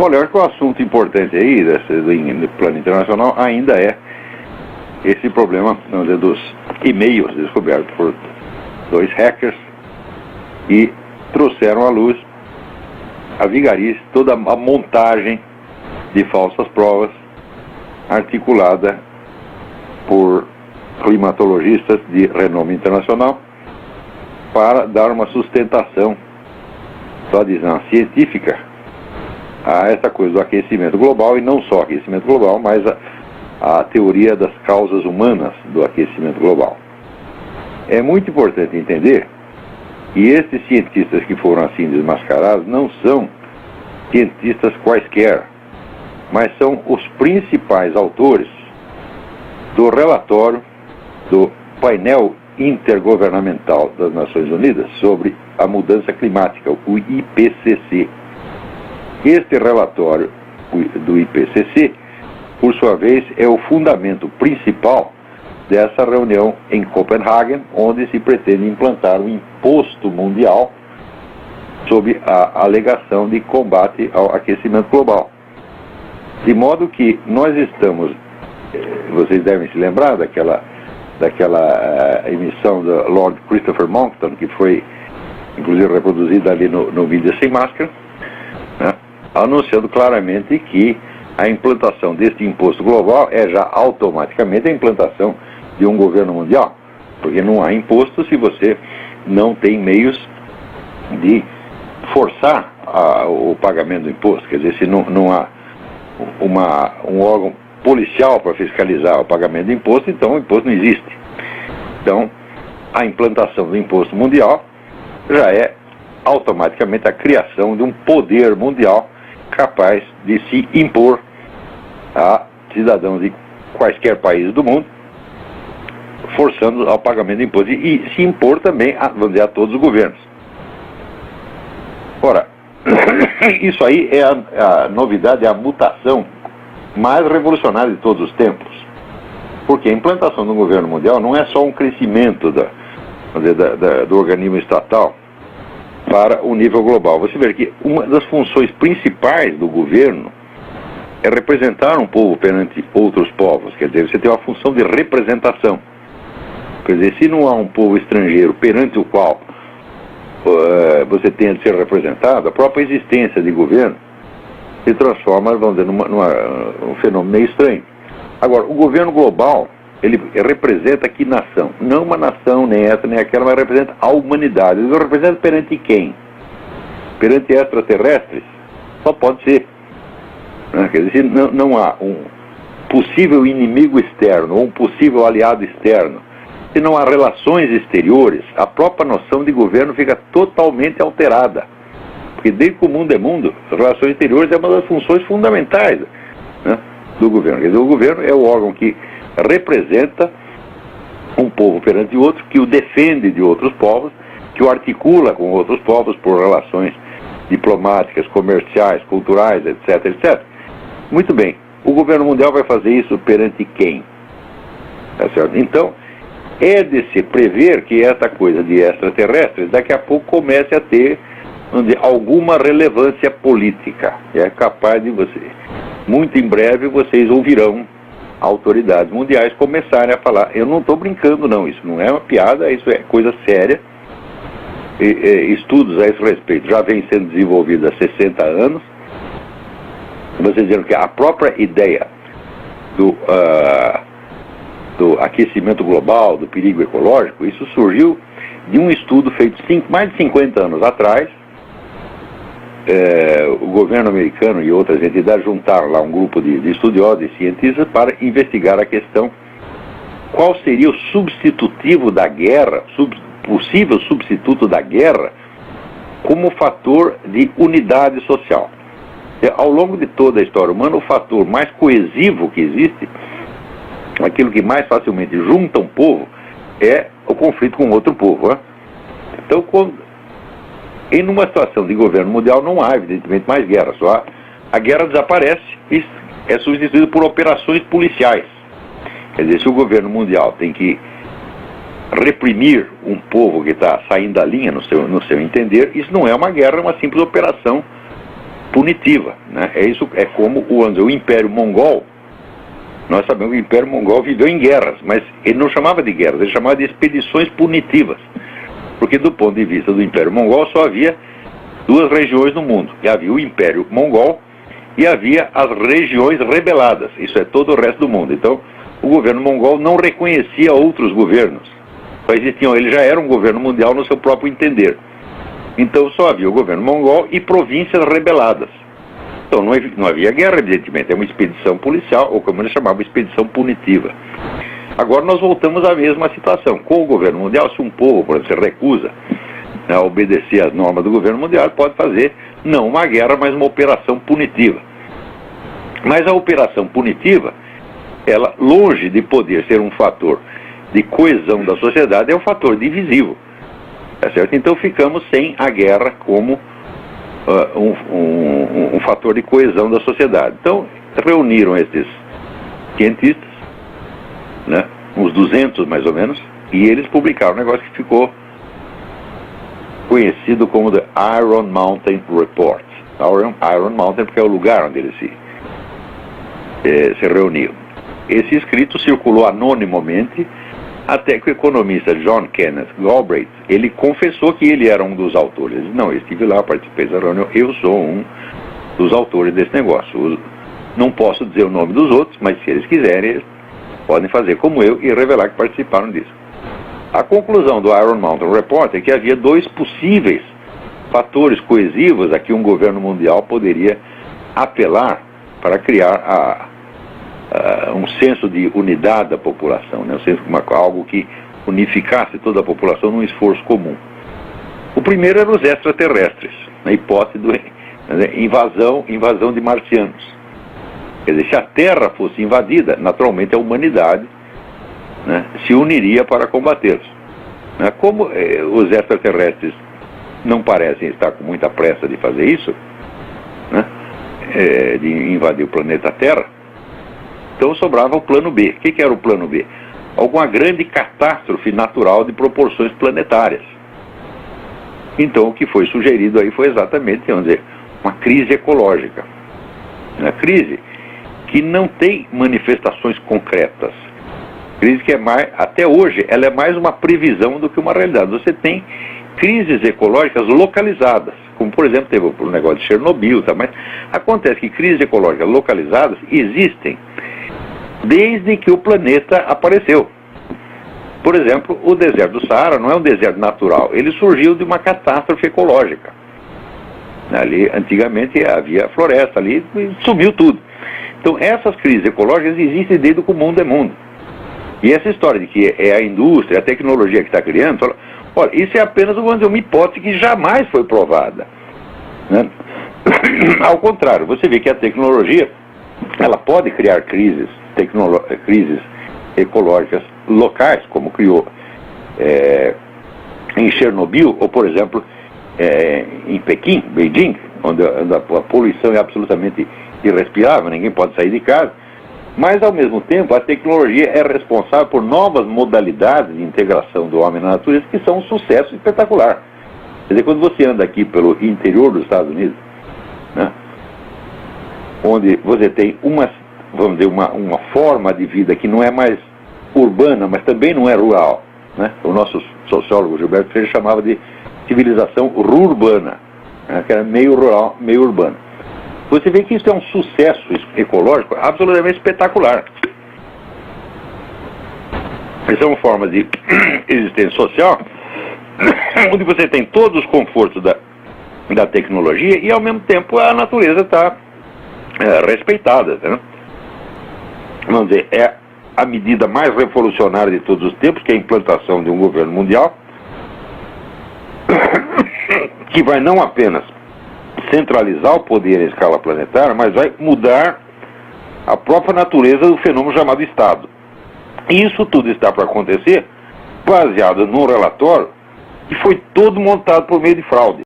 Olha, eu acho que o assunto importante aí do plano internacional ainda é esse problema, vamos dizer, dos e-mails descobertos por 2 hackers e trouxeram à luz a vigarice, toda a montagem de falsas provas articulada por climatologistas de renome internacional para dar uma sustentação, só dizendo, científica a essa coisa do aquecimento global, e não só aquecimento global, mas a teoria das causas humanas do aquecimento global. É muito importante entender que esses cientistas que foram assim desmascarados não são cientistas quaisquer, mas são os principais autores do relatório do painel intergovernamental das Nações Unidas sobre a mudança climática, o IPCC. Este relatório do IPCC, por sua vez, é o fundamento principal dessa reunião em Copenhague, onde se pretende implantar um imposto mundial sob a alegação de combate ao aquecimento global. De modo que nós estamos, vocês devem se lembrar daquela emissão do Lord Christopher Monckton, que foi inclusive reproduzida ali no Mídia Sem Máscara, né, anunciando claramente que a implantação deste imposto global é já automaticamente a implantação de um governo mundial, porque não há imposto se você não tem meios de forçar o pagamento do imposto. Quer dizer, se não há um órgão policial para fiscalizar o pagamento do imposto, então o imposto não existe. Então, a implantação do imposto mundial já é automaticamente a criação de um poder mundial capaz de se impor a cidadãos de quaisquer países do mundo, forçando ao pagamento de imposto, e se impor também, vamos dizer, a todos os governos. Ora, isso aí é a novidade, é a mutação mais revolucionária de todos os tempos. Porque a implantação do governo mundial não é só um crescimento do organismo estatal para o nível global. Você vê que uma das funções principais do governo é representar um povo perante outros povos. Quer dizer, você tem uma função de representação. Quer dizer, se não há um povo estrangeiro perante o qual você tem de ser representado, a própria existência de governo se transforma, vamos dizer, num fenômeno meio estranho. Agora, o governo global, ele representa que nação? Não uma nação, nem essa, nem aquela, mas representa a humanidade. Ele representa perante quem? Perante extraterrestres? Só pode ser. Quer dizer, não há um possível inimigo externo ou um possível aliado externo. Se não há relações exteriores, a própria noção de governo fica totalmente alterada. Porque desde que o mundo é mundo, as relações exteriores é uma das funções fundamentais, né, do governo. Quer dizer, o governo é o órgão que representa um povo perante outro, que o defende de outros povos, que o articula com outros povos por relações diplomáticas, comerciais, culturais, etc, etc. Muito bem, o governo mundial vai fazer isso perante quem? Tá certo? Então, é de se prever que essa coisa de extraterrestres daqui a pouco comece a ter alguma relevância política. É capaz de você, muito em breve, vocês ouvirão autoridades mundiais começarem a falar. Eu não estou brincando, não, isso não é uma piada, isso é coisa séria. Estudos a esse respeito já vêm sendo desenvolvidos há 60 anos. Vocês dizendo que a própria ideia do aquecimento global, do perigo ecológico, isso surgiu de um estudo feito mais de 50 anos atrás. O governo americano e outras entidades juntaram lá um grupo de estudiosos e cientistas para investigar a questão: qual seria o substitutivo da guerra, possível substituto da guerra, como fator de unidade social. Ao longo de toda a história humana, o fator mais coesivo que existe, aquilo que mais facilmente junta um povo, é o conflito com outro povo. Né? Então, em uma situação de governo mundial, não há, evidentemente, mais guerra. Só a guerra desaparece e é substituída por operações policiais. Quer dizer, se o governo mundial tem que reprimir um povo que está saindo da linha, no seu entender, isso não é uma guerra, é uma simples operação punitiva, né? É como o Império Mongol. Nós sabemos que o Império Mongol viveu em guerras, mas ele não chamava de guerras, ele chamava de expedições punitivas. Porque do ponto de vista do Império Mongol só havia duas regiões no mundo. E havia o Império Mongol e havia as regiões rebeladas. Isso é todo o resto do mundo. Então, o governo mongol não reconhecia outros governos. Só existiam, ele já era um governo mundial no seu próprio entender. Então só havia o governo mongol e províncias rebeladas. Então não havia guerra, evidentemente, é uma expedição policial, ou como ele chamava, expedição punitiva. Agora nós voltamos à mesma situação. Com o governo mundial, se um povo, por exemplo, se recusa a obedecer às normas do governo mundial, pode fazer, não uma guerra, mas uma operação punitiva. Mas a operação punitiva, ela, longe de poder ser um fator de coesão da sociedade, é um fator divisivo. Tá certo? Então ficamos sem a guerra como um fator de coesão da sociedade. Então reuniram esses cientistas, né, uns 200 mais ou menos, e eles publicaram um negócio que ficou conhecido como The Iron Mountain Report. Iron Mountain porque é o lugar onde eles se reuniam. Esse escrito circulou anonimamente até que o economista John Kenneth Galbraith, ele confessou que ele era um dos autores. Ele disse, não, eu estive lá, participei da reunião, eu sou um dos autores desse negócio. Não posso dizer o nome dos outros, mas se eles quiserem, eles podem fazer como eu e revelar que participaram disso. A conclusão do Iron Mountain Report é que havia dois possíveis fatores coesivos a que um governo mundial poderia apelar para criar um senso de unidade da população, né? Um senso de algo que unificasse toda a população num esforço comum. O primeiro era os extraterrestres, na hipótese de invasão de marcianos. Quer dizer, se a Terra fosse invadida, naturalmente a humanidade, né, se uniria para combatê-los. Né? Como os extraterrestres não parecem estar com muita pressa de fazer isso, né, de invadir o planeta Terra, então sobrava o plano B. O que era o plano B? Alguma grande catástrofe natural de proporções planetárias. Então o que foi sugerido aí foi exatamente, vamos dizer, uma crise ecológica. Uma crise que não tem manifestações concretas. Crise que até hoje, ela é mais uma previsão do que uma realidade. Você tem crises ecológicas localizadas, como por exemplo teve o negócio de Chernobyl, tá? Mas acontece que crises ecológicas localizadas existem desde que o planeta apareceu. Por exemplo, o deserto do Saara não é um deserto natural, ele surgiu de uma catástrofe ecológica. Ali, antigamente, havia floresta ali e sumiu tudo. Então, essas crises ecológicas existem desde que o mundo é mundo. E essa história de que é a indústria, a tecnologia que está criando, olha, isso é apenas uma hipótese que jamais foi provada. Né? Ao contrário, você vê que a tecnologia, ela pode criar crises ecológicas locais, como criou em Chernobyl, ou por exemplo, em Pequim, Beijing, onde a poluição é absolutamente irrespirável, ninguém pode sair de casa, mas ao mesmo tempo a tecnologia é responsável por novas modalidades de integração do homem na natureza que são um sucesso espetacular. Quer dizer, quando você anda aqui pelo interior dos Estados Unidos, né, onde você tem uma forma de vida que não é mais urbana, mas também não é rural, né? O nosso sociólogo Gilberto Freire chamava de civilização rurbana, né? Que era meio rural, meio urbana. Você vê que isso é um sucesso ecológico absolutamente espetacular. Essa é uma forma de existência social onde você tem todos os confortos da tecnologia e ao mesmo tempo a natureza está respeitada, né? Vamos dizer, é a medida mais revolucionária de todos os tempos, que é a implantação de um governo mundial que vai não apenas centralizar o poder em escala planetária, mas vai mudar a própria natureza do fenômeno chamado Estado. E isso tudo está para acontecer baseado num relatório que foi todo montado por meio de fraude.